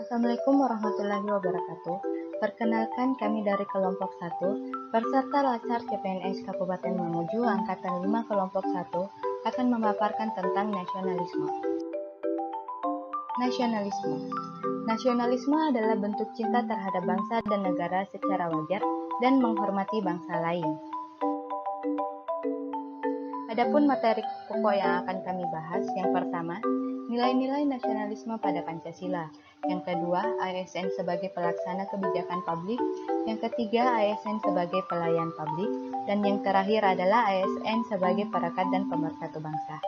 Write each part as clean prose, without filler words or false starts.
Assalamualaikum warahmatullahi wabarakatuh. Perkenalkan kami dari kelompok 1, peserta Lacar CPNS Kabupaten Mamuju Angkatan 5 kelompok 1 akan memaparkan tentang nasionalisme. Nasionalisme adalah bentuk cinta terhadap bangsa dan negara secara wajar dan menghormati bangsa lain. Adapun materi pokok yang akan kami bahas, yang pertama, nilai-nilai nasionalisme pada Pancasila. Yang kedua, ASN sebagai pelaksana kebijakan publik. Yang ketiga, ASN sebagai pelayan publik. Dan yang terakhir adalah ASN sebagai perekat dan pemersatu bangsa.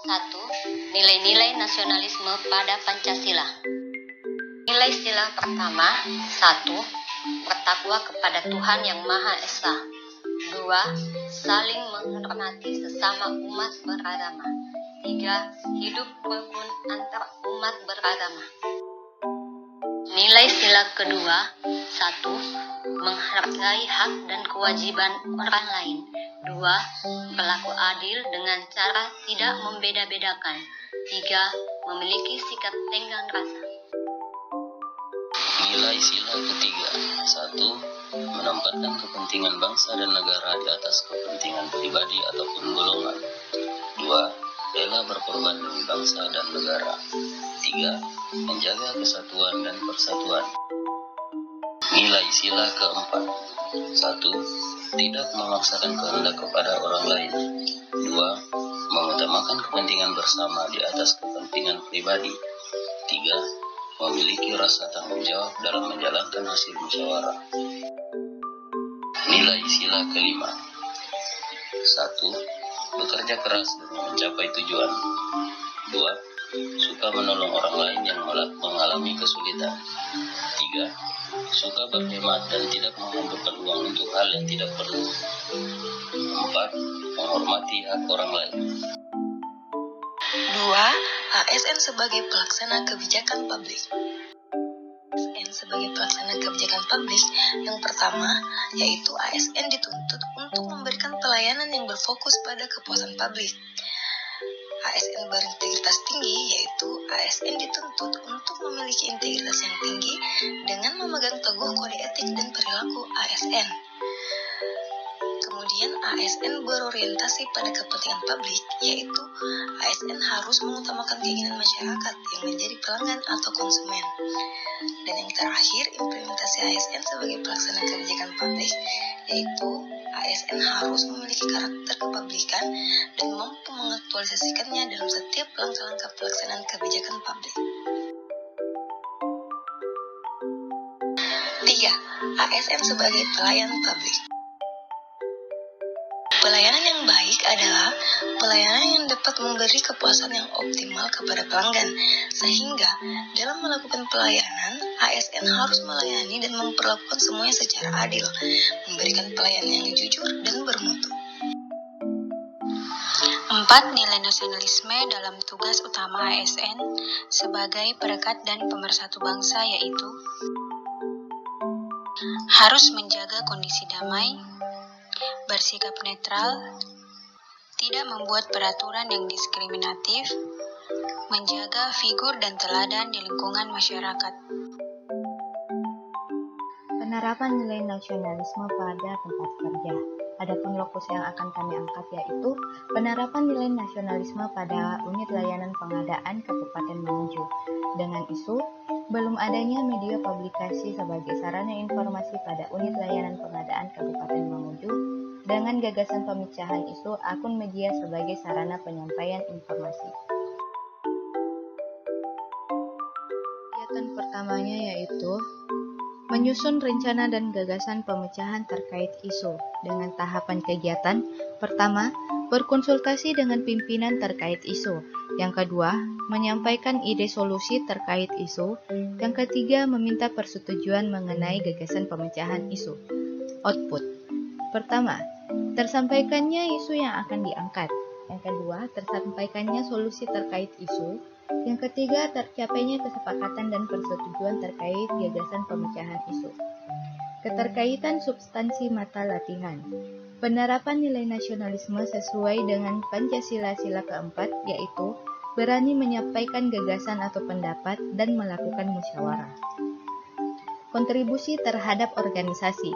1. Nilai-nilai nasionalisme pada Pancasila. Nilai sila pertama, 1. Bertakwa kepada Tuhan Yang Maha Esa. 2. Saling menghormati sesama umat beragama. 3. Hidup rukun antar umat beragama. Nilai sila kedua, 1. Menghargai hak dan kewajiban orang lain. 2. Berlaku adil dengan cara tidak membeda-bedakan. 3. Memiliki sikap tenggang rasa. Nilai sila ketiga, 1. Menempatkan kepentingan bangsa dan negara di atas kepentingan pribadi ataupun golongan. 2. Rela berkorban demi bangsa dan negara. 3. Menjaga kesatuan dan persatuan. Nilai sila keempat, 1. Tidak memaksakan kehendak kepada orang lain. 2. Mengutamakan kepentingan bersama di atas kepentingan pribadi. 3. Memiliki rasa tanggung jawab dalam menjalankan hasil musyawarah. Nilai sila kelima, 1. Bekerja keras demi mencapai tujuan. 2. Suka menolong orang lain yang mengalami kesulitan. 3. Suka berhemat dan tidak menghamburkan uang untuk hal yang tidak perlu. 4. Menghormati hak orang lain. 2. ASN sebagai pelaksana kebijakan publik. ASN sebagai pelaksana kebijakan publik, yang pertama, yaitu ASN dituntut untuk memberikan pelayanan yang berfokus pada kepuasan publik. ASN berintegritas tinggi, yaitu ASN dituntut untuk memiliki integritas yang tinggi dengan memegang teguh kode etik dan perilaku ASN. Kemudian ASN berorientasi pada kepentingan publik, yaitu ASN harus mengutamakan keinginan masyarakat yang menjadi pelanggan atau konsumen. Dan yang terakhir, implementasi ASN sebagai pelaksana kebijakan publik, yaitu ASN harus memiliki karakter kepublikan dan mampu mengaktualisasikannya dalam setiap langkah-langkah pelaksanaan kebijakan publik. 3. ASN sebagai pelayan publik. Pelayanan yang baik adalah pelayanan yang dapat memberi kepuasan yang optimal kepada pelanggan, sehingga dalam melakukan pelayanan, ASN harus melayani dan memperlakukan semuanya secara adil, memberikan pelayanan yang jujur dan bermutu. 4. Nilai nasionalisme dalam tugas utama ASN sebagai perekat dan pemersatu bangsa, yaitu harus menjaga kondisi damai, bersikap netral, tidak membuat peraturan yang diskriminatif, menjaga figur dan teladan di lingkungan masyarakat. Penerapan nilai nasionalisme pada tempat kerja. Adapun lokus yang akan kami angkat yaitu penerapan nilai nasionalisme pada unit layanan pengadaan Kabupaten Mamuju dengan isu belum adanya media publikasi sebagai sarana informasi pada unit layanan pengadaan Kabupaten Mamuju dengan gagasan pemecahan isu akun media sebagai sarana penyampaian informasi. Kegiatan pertamanya yaitu menyusun rencana dan gagasan pemecahan terkait isu dengan tahapan kegiatan. Pertama, berkonsultasi dengan pimpinan terkait isu. Yang kedua, menyampaikan ide solusi terkait isu. Yang ketiga, meminta persetujuan mengenai gagasan pemecahan isu. Output. Pertama, tersampaikannya isu yang akan diangkat. Yang kedua, tersampaikannya solusi terkait isu. Yang ketiga, tercapainya kesepakatan dan persetujuan terkait gagasan pemecahan isu. Keterkaitan substansi mata latihan. Penerapan nilai nasionalisme sesuai dengan Pancasila sila keempat, yaitu berani menyampaikan gagasan atau pendapat, dan melakukan musyawarah. Kontribusi terhadap organisasi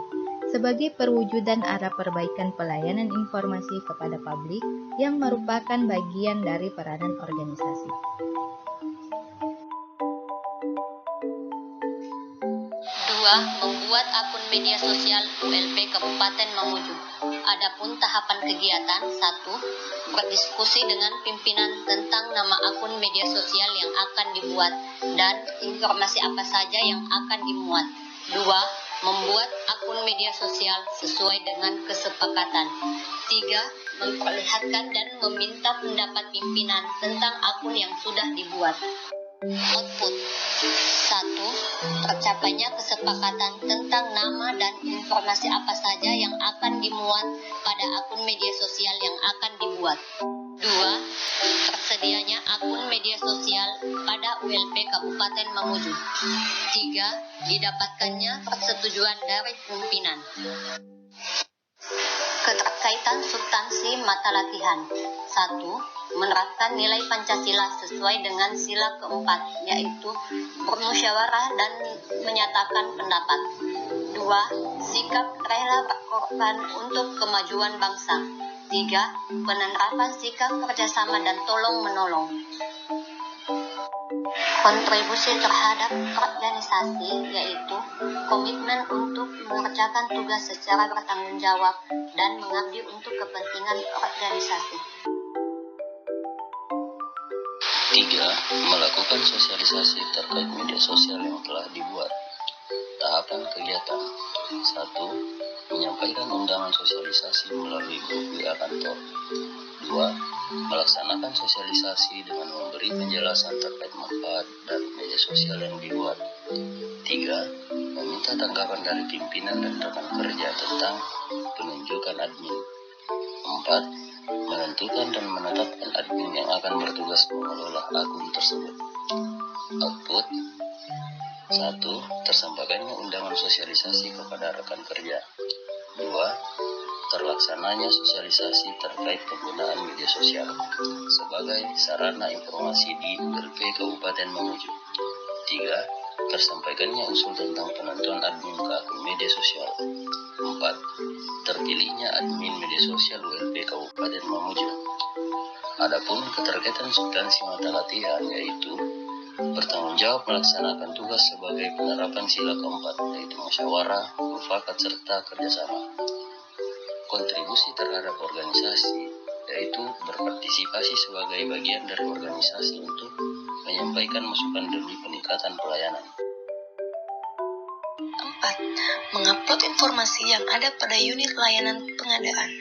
sebagai perwujudan arah perbaikan pelayanan informasi kepada publik yang merupakan bagian dari peranan organisasi. Membuat akun media sosial ULP Kabupaten Mamuju. Adapun tahapan kegiatan 1. Berdiskusi dengan pimpinan tentang nama akun media sosial yang akan dibuat dan informasi apa saja yang akan dimuat. 2. Membuat akun media sosial sesuai dengan kesepakatan. 3. Memperlihatkan dan meminta pendapat pimpinan tentang akun yang sudah dibuat. Output 1. Tercapainya kesepakatan tentang nama dan informasi apa saja yang akan dimuat pada akun media sosial yang akan dibuat. 2. Tersedianya akun media sosial pada ULP Kabupaten Mamuju. 3. Didapatkannya persetujuan dari pimpinan. Keterkaitan substansi mata latihan. 1. Menerapkan nilai Pancasila sesuai dengan sila keempat, yaitu bermusyawarah dan menyatakan pendapat. 2. Sikap rela berkorban untuk kemajuan bangsa. 3. Penerapan sikap kerjasama dan tolong-menolong. Kontribusi terhadap organisasi, yaitu komitmen untuk mengerjakan tugas secara bertanggung jawab dan mengabdi untuk kepentingan organisasi. 3. Melakukan sosialisasi terkait media sosial yang telah dibuat. Tahapan kegiatan 1. Menyampaikan undangan sosialisasi melalui grup WA kantor. 2. Melaksanakan sosialisasi dengan memberi penjelasan terkait manfaat dari media sosial yang dibuat. 3. Meminta tanggapan dari pimpinan dan rekan kerja tentang penunjukan admin. 4. Menentukan dan menetapkan admin yang akan bertugas mengelola akun tersebut. Output 1. Tersampaikannya undangan sosialisasi kepada rekan kerja. 2. Terlaksananya sosialisasi terkait penggunaan media sosial sebagai sarana informasi di ULP Kabupaten Mamuju. 3. Tersampaikannya usul tentang penentuan admin ke akun media sosial. 4. Terpilihnya admin media sosial ULP Kabupaten Mamuju. Adapun keterkaitan substansi mata latihan, yaitu bertanggung jawab melaksanakan tugas sebagai penerapan sila keempat, yaitu musyawarah, mufakat, serta kerjasama. Kontribusi terhadap organisasi, yaitu berpartisipasi sebagai bagian dari organisasi untuk menyampaikan masukan demi peningkatan pelayanan. 4. Mengupload informasi yang ada pada unit layanan pengadaan.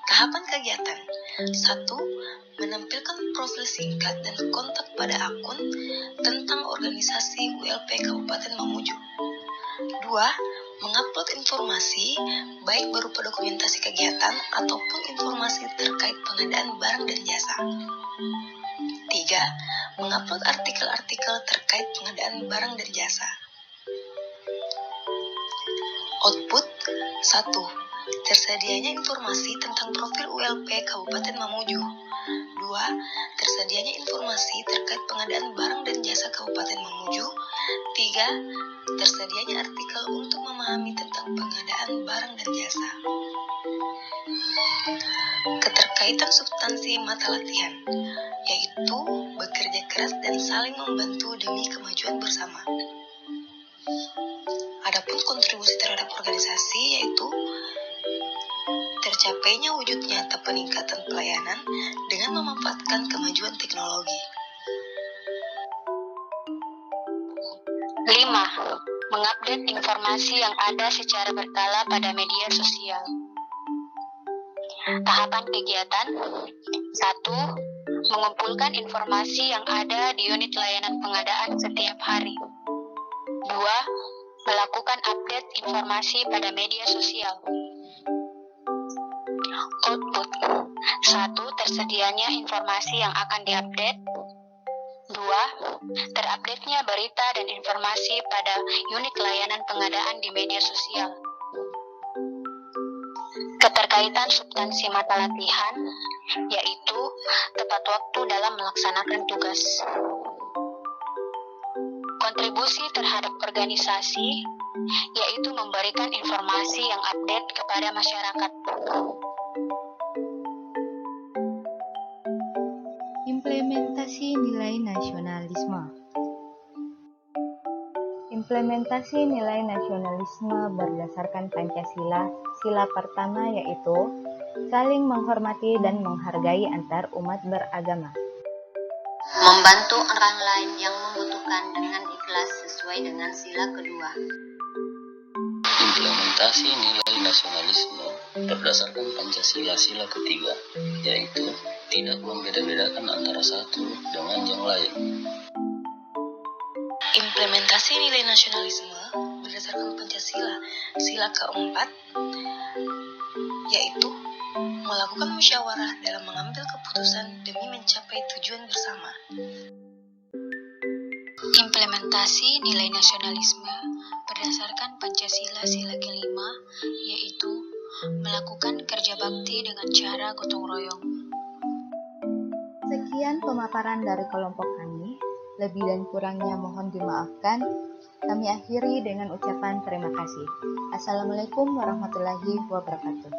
Tahapan kegiatan 1. Menampilkan profil singkat dan kontak pada akun tentang organisasi ULP Kabupaten Mamuju. 2. Mengupload informasi baik berupa dokumentasi kegiatan ataupun informasi terkait pengadaan barang dan jasa. 3. Mengupload artikel-artikel terkait pengadaan barang dan jasa. Output 1. Tersedianya informasi tentang profil ULP Kabupaten Mamuju. 2. Tersedianya informasi terkait pengadaan barang dan jasa Kabupaten Mamuju. 3. Tersedianya artikel untuk memahami tentang pengadaan barang dan jasa. Keterkaitan substansi mata latihan, yaitu bekerja keras dan saling membantu demi kemajuan bersama. Adapun kontribusi terhadap organisasi, yaitu tercapainya wujud nyata peningkatan pelayanan dengan memanfaatkan kemajuan teknologi. 5. Mengupdate informasi yang ada secara berkala pada media sosial. Tahapan kegiatan 1. Mengumpulkan informasi yang ada di unit layanan pengadaan setiap hari. 2. Melakukan update informasi pada media sosial. Output 1. Tersedianya informasi yang akan diupdate. 2. Terupdate-nya berita dan informasi pada unit layanan pengadaan di media sosial. Keterkaitan substansi mata latihan, yaitu tepat waktu dalam melaksanakan tugas. Kontribusi terhadap organisasi, yaitu memberikan informasi yang update kepada masyarakat. Implementasi nilai nasionalisme. Implementasi nilai nasionalisme berdasarkan Pancasila, sila pertama yaitu saling menghormati dan menghargai antar umat beragama. Membantu orang lain yang membutuhkan dengan ikhlas sesuai dengan sila kedua. Implementasi nilai nasionalisme berdasarkan Pancasila sila ketiga, yaitu tidak membeda-bedakan antara satu dengan yang lain. Implementasi nilai nasionalisme berdasarkan Pancasila sila keempat, yaitu melakukan musyawarah dalam mengambil keputusan demi mencapai tujuan bersama. Implementasi nilai nasionalisme berdasarkan Pancasila sila kelima, yaitu melakukan kerja bakti dengan cara gotong royong. Sekian pemaparan dari kelompok kami. Lebih dan kurangnya mohon dimaafkan. Kami akhiri dengan ucapan terima kasih. Assalamualaikum warahmatullahi wabarakatuh.